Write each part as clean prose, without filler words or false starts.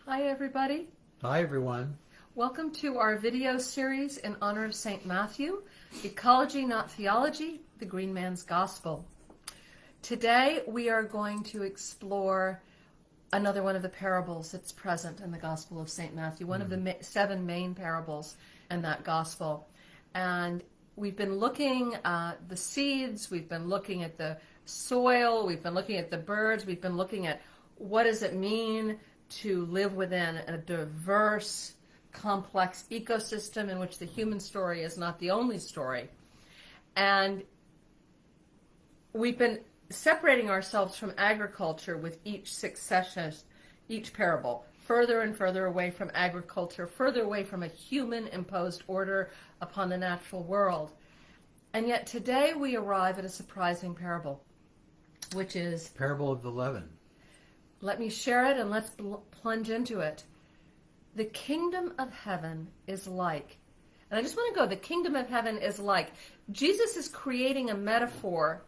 Hi everybody. Hi everyone. Welcome to our video series in honor of St. Matthew, Ecology, not Theology, the Green Man's Gospel. Today we are going to explore another one of the parables that's present in the Gospel of St. Matthew, one of the 7 main parables in that Gospel. And we've been looking at the seeds, we've been looking at the soil, we've been looking at the birds, we've been looking at what does it mean to live within a diverse, complex ecosystem in which the human story is not the only story. And we've been separating ourselves from agriculture with each succession, each parable, further and further away from agriculture, further away from a human-imposed order upon the natural world. And yet today we arrive at a surprising parable, which is... Parable of the Leaven. Let me share it and let's plunge into it. The kingdom of heaven is like, and I just want to go, the kingdom of heaven is like, Jesus is creating a metaphor,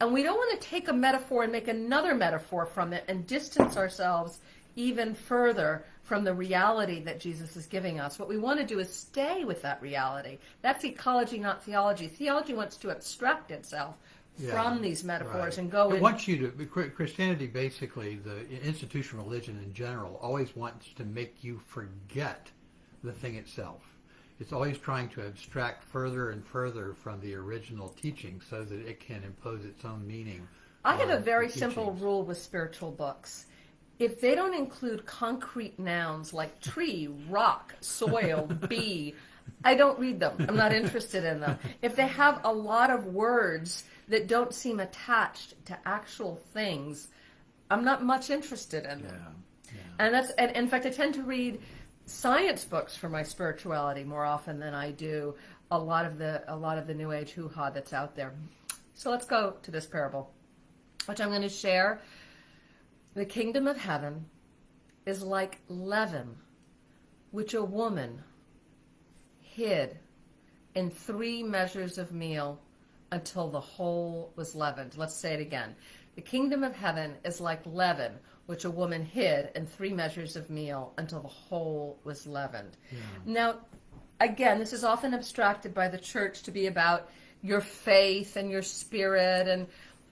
and we don't want to take a metaphor and make another metaphor from it and distance ourselves even further from the reality that Jesus is giving us. What we want to do is stay with that reality. That's ecology, not theology. Theology wants to abstract itself from these metaphors and go it wants you to, Christianity basically, the institutional religion in general, always wants to make you forget the thing itself. It's always trying to abstract further and further from the original teaching so that it can impose its own meaning. I have a very simple rule with spiritual books. If they don't include concrete nouns like tree, rock, soil, bee, I don't read them. I'm not interested in them. If they have a lot of words that don't seem attached to actual things, I'm not much interested in them. And in fact, I tend to read science books for my spirituality more often than I do a lot of the New Age hoo-ha that's out there. So let's go to this parable, which I'm going to share. The kingdom of heaven is like leaven, which a woman hid in 3 measures of meal until the whole was leavened. Let's say it again. The kingdom of heaven is like leaven, which a woman hid in 3 measures of meal until the whole was leavened. Now, again, this is often abstracted by the church to be about your faith and your spirit and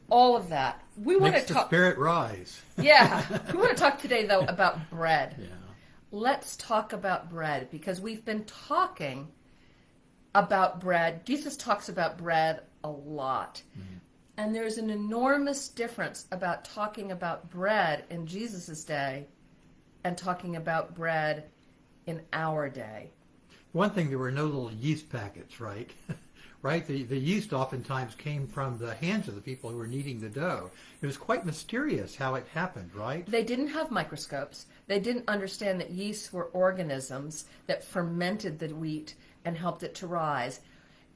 all of that. We want to talk. The spirit rise. Yeah. We want to talk today, though, about bread. Let's talk about bread, because we've been talking about bread. Jesus talks about bread a lot. And there's an enormous difference about talking about bread in Jesus' day and talking about bread in our day. One thing, there were no little yeast packets, right? Right? The yeast oftentimes came from the hands of the people who were kneading the dough. It was quite mysterious how it happened, right? They didn't have microscopes. They didn't understand that yeasts were organisms that fermented the wheat and helped it to rise.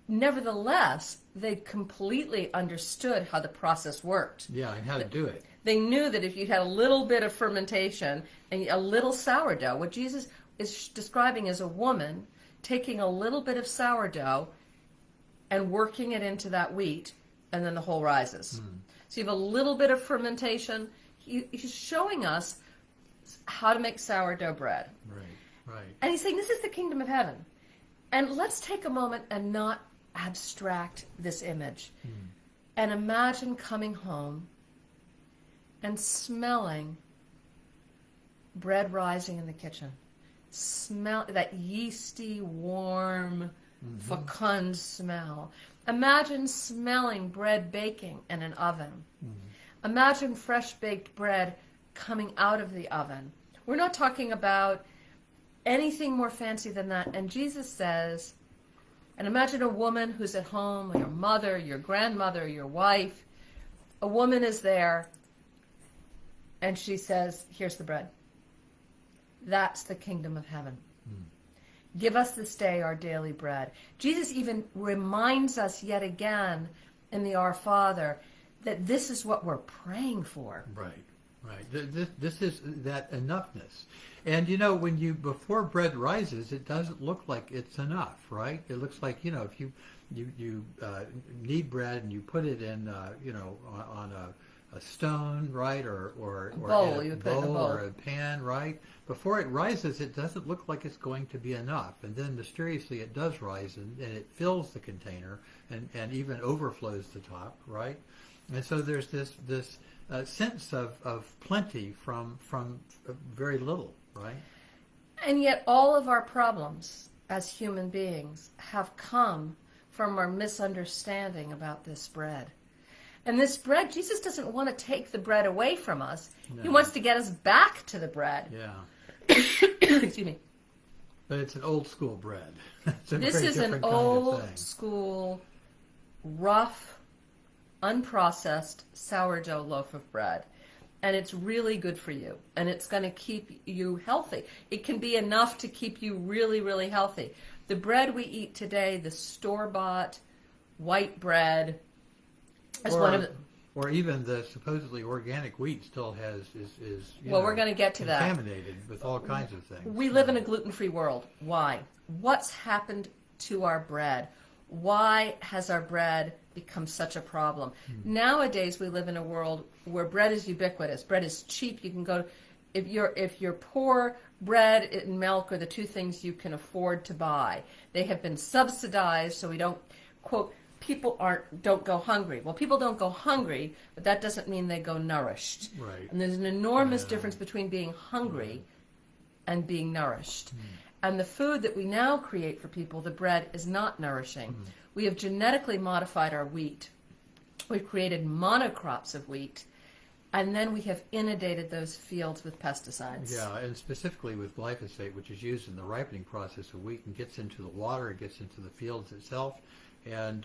Nevertheless, they completely understood how the process worked. Yeah, and how to do it. They knew that if you had a little bit of fermentation and a little sourdough, what Jesus is describing is a woman taking a little bit of sourdough and working it into that wheat, and then the whole rises. So you have a little bit of fermentation. He's showing us how to make sourdough bread. Right. And he's saying this is the kingdom of heaven. And let's take a moment and not abstract this image. And imagine coming home and smelling bread rising in the kitchen. Smell that yeasty, warm, fecund smell. Imagine smelling bread baking in an oven. Imagine fresh baked bread coming out of the oven. We're not talking about anything more fancy than that. And Jesus says, and imagine a woman who's at home, your mother, your grandmother, your wife. A woman is there, and she says, here's the bread. That's the kingdom of heaven. Give us this day our daily bread. Jesus even reminds us yet again in the Our Father that this is what we're praying for. Right. This is that enoughness. And when before bread rises, it doesn't look like it's enough, right? It looks like, if you knead bread and you put it in, on stone, right, or bowl, in you a would put it in a bowl bowl. or a pan, right? Before it rises, it doesn't look like it's going to be enough, and then mysteriously it does rise, and it fills the container and even overflows the top, right? And so there's this sense of plenty from very little, right? And yet all of our problems as human beings have come from our misunderstanding about this bread. And this bread, Jesus doesn't want to take the bread away from us. No. He wants to get us back to the bread. Yeah. Excuse me. But it's an old school bread. This is an old school, rough, unprocessed sourdough loaf of bread. And it's really good for you. And it's going to keep you healthy. It can be enough to keep you really, really healthy. The bread we eat today, the store-bought white bread, is one of the... Or even the supposedly organic wheat still is we're going to get to that. Contaminated with all kinds of things. We live in a gluten-free world. Why? What's happened to our bread? Why has our bread become such a problem? Nowadays, we live in a world where bread is ubiquitous. Bread is cheap. You can go, if you're poor, bread and milk are the two things you can afford to buy. They have been subsidized, so we don't, quote, people don't go hungry. Well, people don't go hungry, but that doesn't mean they go nourished. Right. And there's an enormous difference between being hungry and being nourished. And the food that we now create for people, the bread, is not nourishing. We have genetically modified our wheat. We've created monocrops of wheat, and then we have inundated those fields with pesticides. Yeah, and specifically with glyphosate, which is used in the ripening process of wheat and gets into the water, it gets into the fields itself, and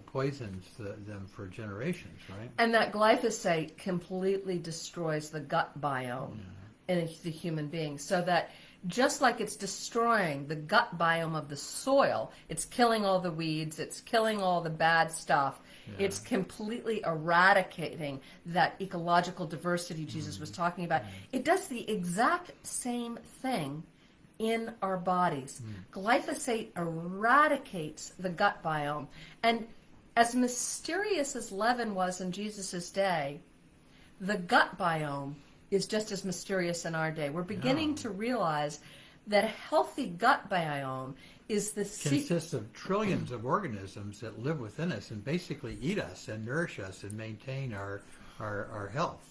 poisons them for generations, right? And that glyphosate completely destroys the gut biome in the human being, so that just like it's destroying the gut biome of the soil, it's killing all the weeds, it's killing all the bad stuff, it's completely eradicating that ecological diversity Jesus was talking about. It does the exact same thing in our bodies. Glyphosate eradicates the gut biome. And as mysterious as leaven was in Jesus' day, the gut biome is just as mysterious in our day. We're beginning to realize that a healthy gut biome is the consists of trillions of organisms that live within us and basically eat us and nourish us and maintain our health.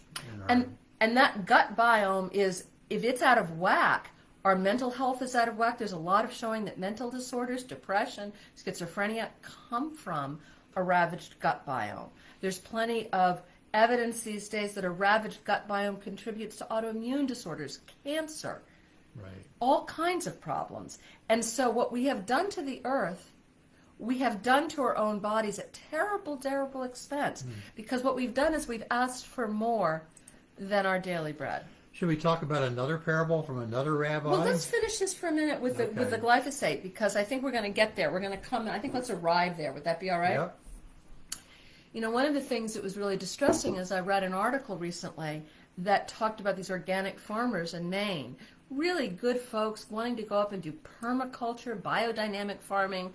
And that gut biome is, if it's out of whack, our mental health is out of whack. There's a lot of showing that mental disorders, depression, schizophrenia come from a ravaged gut biome. There's plenty of evidence these days that a ravaged gut biome contributes to autoimmune disorders, cancer, all kinds of problems. And so what we have done to the earth, we have done to our own bodies at terrible, terrible expense. Because what we've done is we've asked for more than our daily bread. Should we talk about another parable from another rabbi? Well, let's finish this for a minute with the glyphosate, because I think we're going to get there. We're going to come, I think let's arrive there. Would that be all right? Yep. You know, one of the things that was really distressing is I read an article recently that talked about these organic farmers in Maine, really good folks wanting to go up and do permaculture, biodynamic farming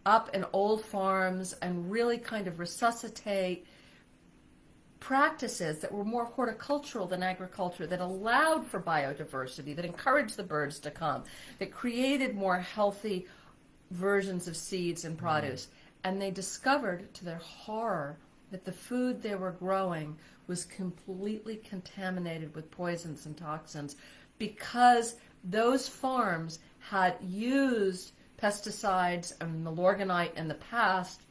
up in old farms and really kind of resuscitate practices that were more horticultural than agriculture, that allowed for biodiversity, that encouraged the birds to come, that created more healthy versions of seeds and produce. And they discovered, to their horror, that the food they were growing was completely contaminated with poisons and toxins because those farms had used pesticides and Milorganite in the past,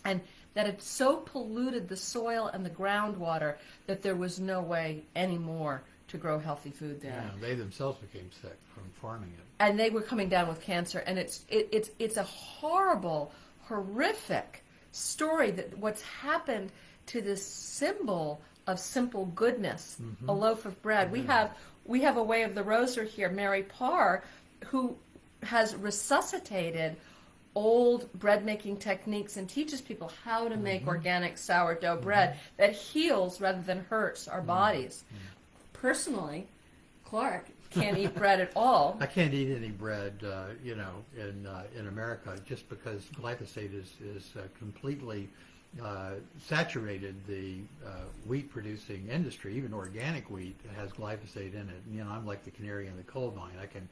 and that had so polluted the soil and the groundwater that there was no way anymore to grow healthy food there. Yeah, they themselves became sick from farming it. And they were coming down with cancer, and it's a horrible, horrific story that what's happened to this symbol of simple goodness, a loaf of bread. We have a Way of the Rosary here, Mary Parr, who has resuscitated old bread making techniques and teaches people how to make organic sourdough bread that heals rather than hurts our bodies. Personally, Clark can't eat bread at all. I can't eat any bread, in America, just because glyphosate is completely saturated the wheat-producing industry. Even organic wheat has glyphosate in it. You know, I'm like the canary in the coal mine. I can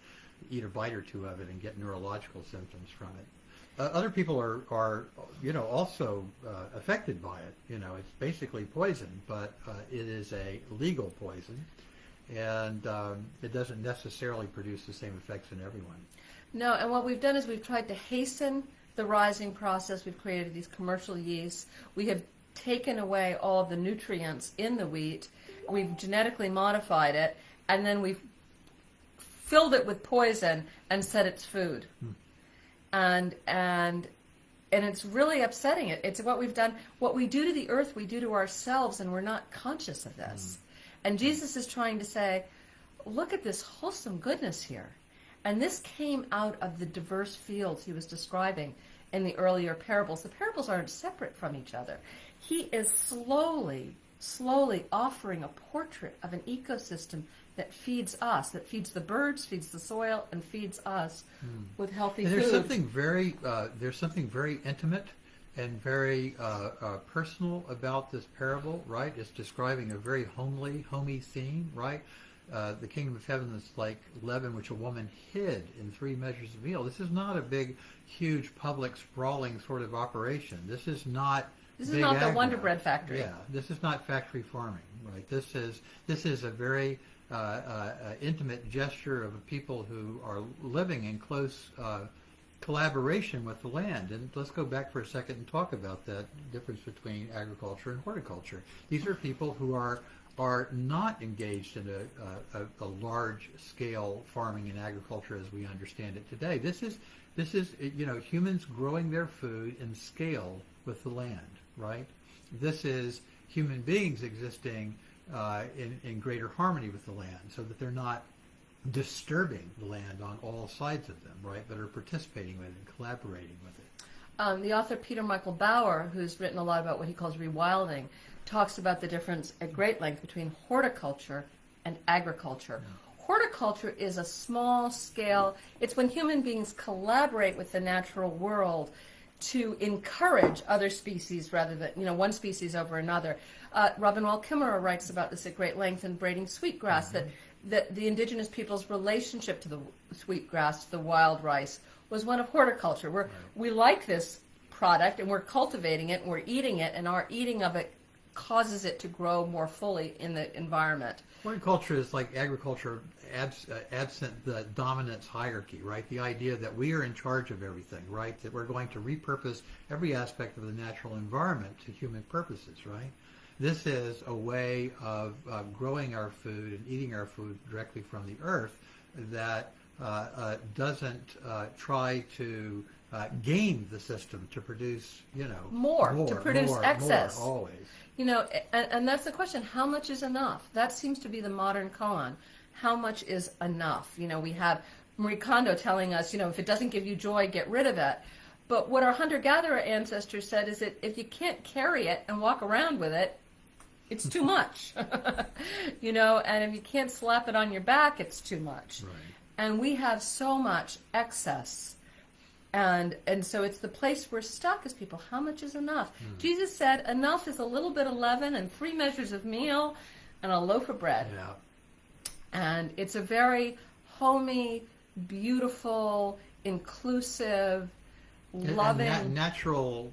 eat a bite or two of it and get neurological symptoms from it. Other people are also affected by it. You know, it's basically poison, but it is a legal poison, and it doesn't necessarily produce the same effects in everyone. No, and what we've done is we've tried to hasten the rising process. We've created these commercial yeasts. We have taken away all of the nutrients in the wheat. We've genetically modified it, and then we've filled it with poison and said it's food. And it's really upsetting. It's what we've done. What we do to the earth, we do to ourselves, and we're not conscious of this. And Jesus is trying to say, look at this wholesome goodness here. And this came out of the diverse fields he was describing in the earlier parables. The parables aren't separate from each other. He is slowly offering a portrait of an ecosystem that feeds us, that feeds the birds, feeds the soil, and feeds us with healthy food. There's something very intimate and very personal about this parable, right? It's describing a very homey scene, right? The kingdom of heaven is like leaven which a woman hid in 3 measures of meal. This is not a big, huge, public, sprawling sort of operation. This is not the Wonder Bread factory. Yeah, this is not factory farming, right? This is a very intimate gesture of a people who are living in close collaboration with the land. And let's go back for a second and talk about that difference between agriculture and horticulture. These are people who are not engaged in a large-scale farming and agriculture as we understand it today. This is humans growing their food in scale with the land, right? This is human beings existing in greater harmony with the land, so that they're not disturbing the land on all sides of them, right? But are participating with it and collaborating with it. The author Peter Michael Bauer, who's written a lot about what he calls rewilding, talks about the difference at great length between horticulture and agriculture. Horticulture is a small scale. It's when human beings collaborate with the natural world to encourage other species rather than, one species over another. Robin Wall Kimmerer writes about this at great length in Braiding Sweetgrass, that the indigenous people's relationship to the sweetgrass, to the wild rice, was one of horticulture. We like this product, and we're cultivating it, and we're eating it, and our eating of it causes it to grow more fully in the environment. Horticulture is like agriculture absent the dominance hierarchy, right? The idea that we are in charge of everything, right? That we're going to repurpose every aspect of the natural environment to human purposes, right? This is a way of growing our food and eating our food directly from the earth that doesn't try to game the system to produce, more to produce excess. More, always. And that's the question, how much is enough? That seems to be the modern koan. How much is enough? We have Marie Kondo telling us, if it doesn't give you joy, get rid of it. But what our hunter-gatherer ancestors said is that if you can't carry it and walk around with it, it's too much. And if you can't slap it on your back, it's too much. Right. And we have so much excess. And so it's the place we're stuck as people. How much is enough? Jesus said enough is a little bit of leaven and 3 measures of meal and a loaf of bread. Yeah. And it's a very homey, beautiful, inclusive, loving, and natural,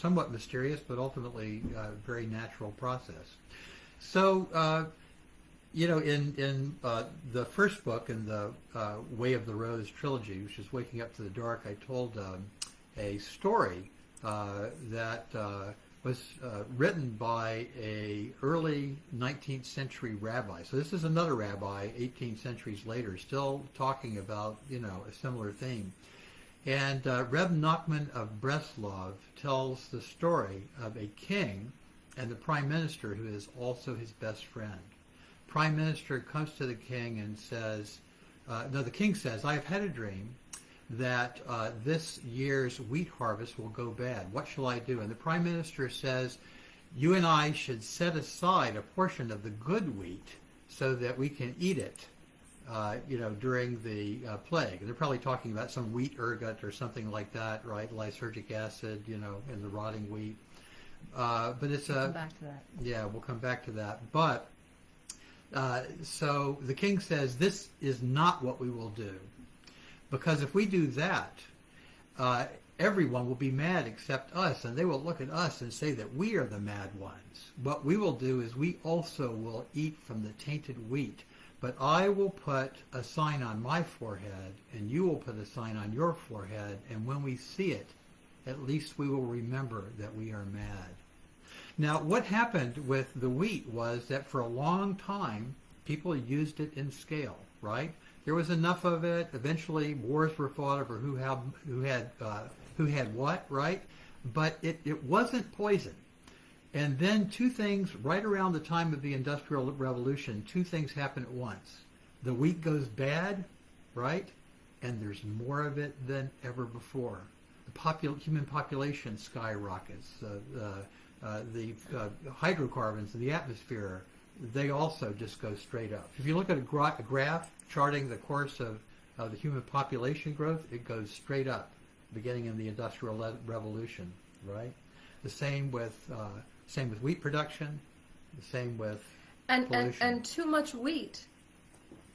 somewhat mysterious, but ultimately very natural process. So, in the first book in the Way of the Rose trilogy, which is Waking Up to the Dark, I told a story that was written by a early 19th century rabbi. So this is another rabbi 18 centuries later, still talking about, a similar theme. And Reb Nachman of Breslov tells the story of a king and the prime minister who is also his best friend. Prime minister comes to the king and says, the king says, I have had a dream that this year's wheat harvest will go bad. What shall I do? And the prime minister says, you and I should set aside a portion of the good wheat so that we can eat it, during the plague. And they're probably talking about some wheat ergot or something like that, right? Lysergic acid, in the rotting wheat. but it's We'll come back to that. Yeah, we'll come back to that. But so the king says, this is not what we will do. Because if we do that, everyone will be mad except us, and they will look at us and say that we are the mad ones. What we will do is we also will eat from the tainted wheat. But I will put a sign on my forehead, and you will put a sign on your forehead, and when we see it, at least we will remember that we are mad. Now, what happened with the wheat was that for a long time, people used it in scale, right? There was enough of it. Eventually, wars were fought over who had what, right? But it wasn't poison. And then two things, right around the time of the Industrial Revolution, two things happen at once. The wheat goes bad, right? And there's more of it than ever before. The human population skyrockets. The hydrocarbons in the atmosphere, they also just go straight up. If you look at a graph charting the course of the human population growth, it goes straight up, beginning in the Industrial Revolution, right? The same with wheat production, the same with pollution. And too much wheat.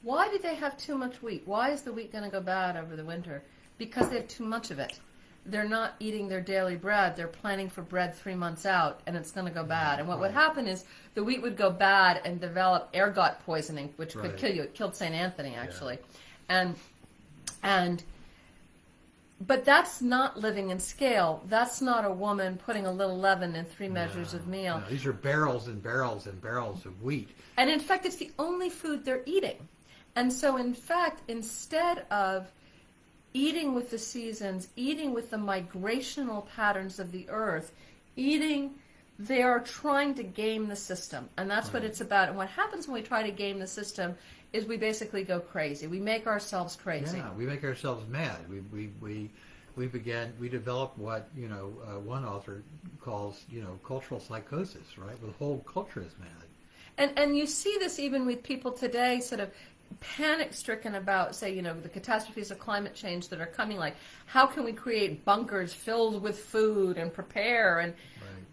Why do they have too much wheat? Why is the wheat going to go bad over the winter? Because they have too much of it. They're not eating their daily bread. They're planning for bread 3 months out, and it's going to go bad. And what would happen is the wheat would go bad and develop ergot poisoning, which could kill you. It killed St. Anthony, actually. Yeah. But that's not living in scale. That's not a woman putting a little leaven in 3 measures of meal. No, these are barrels and barrels and barrels of wheat. And in fact, it's the only food they're eating. And so, in fact, instead of eating with the seasons, eating with the migrational patterns of the earth, they are trying to game the system. And that's what it's about. And what happens when we try to game the system is we basically go crazy. We make ourselves crazy. Yeah, we make ourselves mad. We develop what, one author calls, cultural psychosis, right? The whole culture is mad. And you see this even with people today sort of panic-stricken about, say, the catastrophes of climate change that are coming, like how can we create bunkers filled with food and prepare? And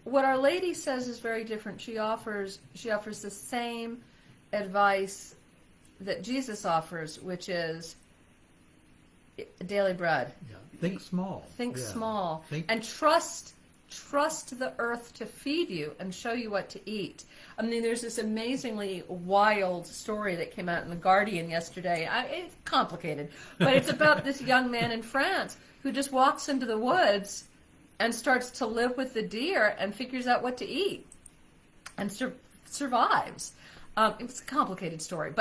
what Our Lady says is very different. She offers the same advice that Jesus offers, which is daily bread. Yeah. Think small. Think small. And trust the earth to feed you and show you what to eat. I mean, there's this amazingly wild story that came out in The Guardian yesterday. It's complicated, but it's about this young man in France who just walks into the woods and starts to live with the deer and figures out what to eat and survives. It's a complicated story,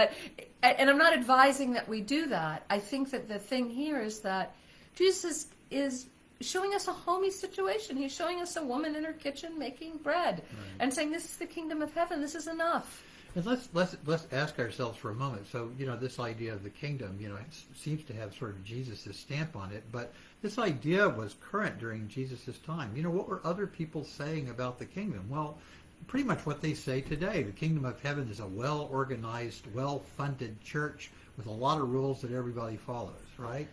and I'm not advising that we do that. I think that the thing here is that Jesus is showing us a homey situation. He's showing us a woman in her kitchen making bread and saying, this is the kingdom of heaven. This is enough. And let's ask ourselves for a moment. So, this idea of the kingdom, it seems to have sort of Jesus' stamp on it, but this idea was current during Jesus' time. What were other people saying about the kingdom? Well, pretty much what they say today. The kingdom of heaven is a well-organized, well-funded church with a lot of rules that everybody follows, right?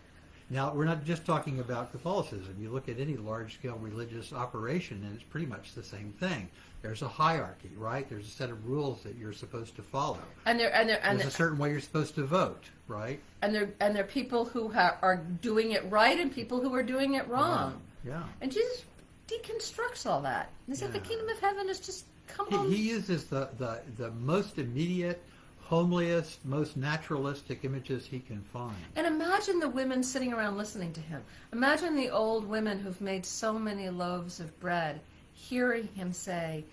Now, we're not just talking about Catholicism. You look at any large-scale religious operation, and it's pretty much the same thing. There's a hierarchy, right? There's a set of rules that you're supposed to follow. There's a certain way you're supposed to vote, right? And there are people who are doing it right and people who are doing it wrong. Yeah. And Jesus deconstructs all that. He said the kingdom of heaven is just come on. He uses the most immediate, homeliest, most naturalistic images he can find. And imagine the women sitting around listening to him. Imagine the old women who've made so many loaves of bread, hearing him say,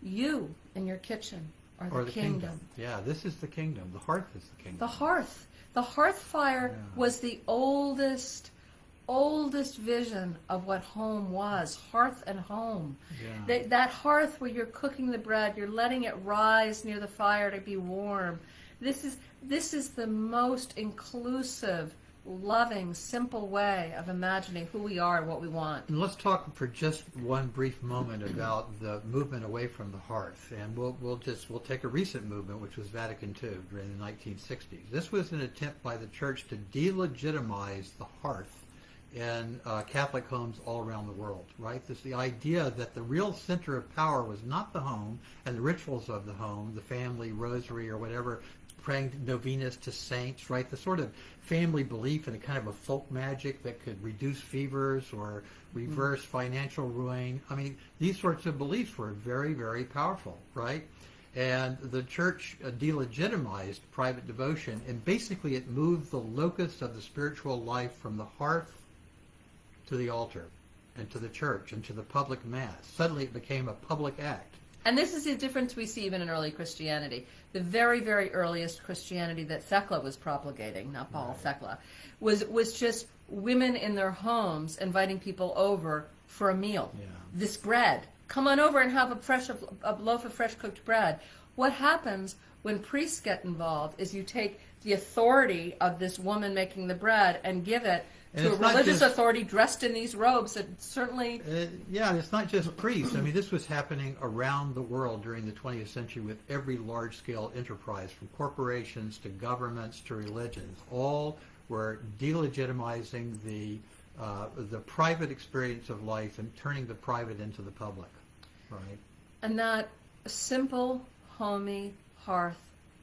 you in your kitchen are the kingdom. Yeah, this is the kingdom. The hearth is the kingdom. The hearth fire was the oldest vision of what home was, hearth and home. Yeah. That hearth where you're cooking the bread, you're letting it rise near the fire to be warm. This is the most inclusive, loving, simple way of imagining who we are and what we want. And let's talk for just one brief moment about the movement away from the hearth. And we'll take a recent movement, which was Vatican II during the 1960s. This was an attempt by the church to delegitimize the hearth in Catholic homes all around the world, right? This the idea that the real center of power was not the home and the rituals of the home, the family rosary or whatever, praying novenas to saints, right? The sort of family belief in a kind of a folk magic that could reduce fevers or reverse financial ruin. I mean, these sorts of beliefs were very, very powerful, right? And the church delegitimized private devotion, and basically it moved the locus of the spiritual life from the hearth to the altar and to the church and to the public mass. Suddenly it became a public act. And this is the difference we see even in early Christianity. The very, very earliest Christianity that Thecla was propagating, not Paul, Thecla, was just women in their homes inviting people over for a meal. Yeah. This bread. Come on over and have a loaf of fresh cooked bread. What happens when priests get involved is you take the authority of this woman making the bread and give it to a religious authority dressed in these robes that certainly... yeah, it's not just priests. I mean, this was happening around the world during the 20th century with every large-scale enterprise, from corporations to governments to religions. All were delegitimizing the private experience of life and turning the private into the public, right? And that simple, homey hearth,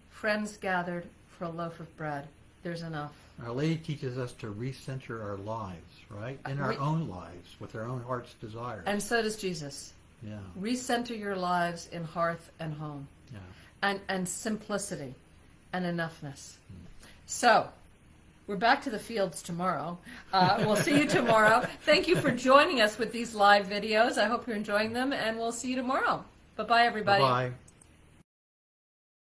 friends gathered for a loaf of bread, there's enough. Our Lady teaches us to recenter our lives, right? In our own lives, with our own heart's desires. And so does Jesus. Yeah. Recenter your lives in hearth and home. Yeah. And simplicity and enoughness. So, we're back to the fields tomorrow. We'll see you tomorrow. Thank you for joining us with these live videos. I hope you're enjoying them, and we'll see you tomorrow. Bye-bye, everybody. Bye-bye.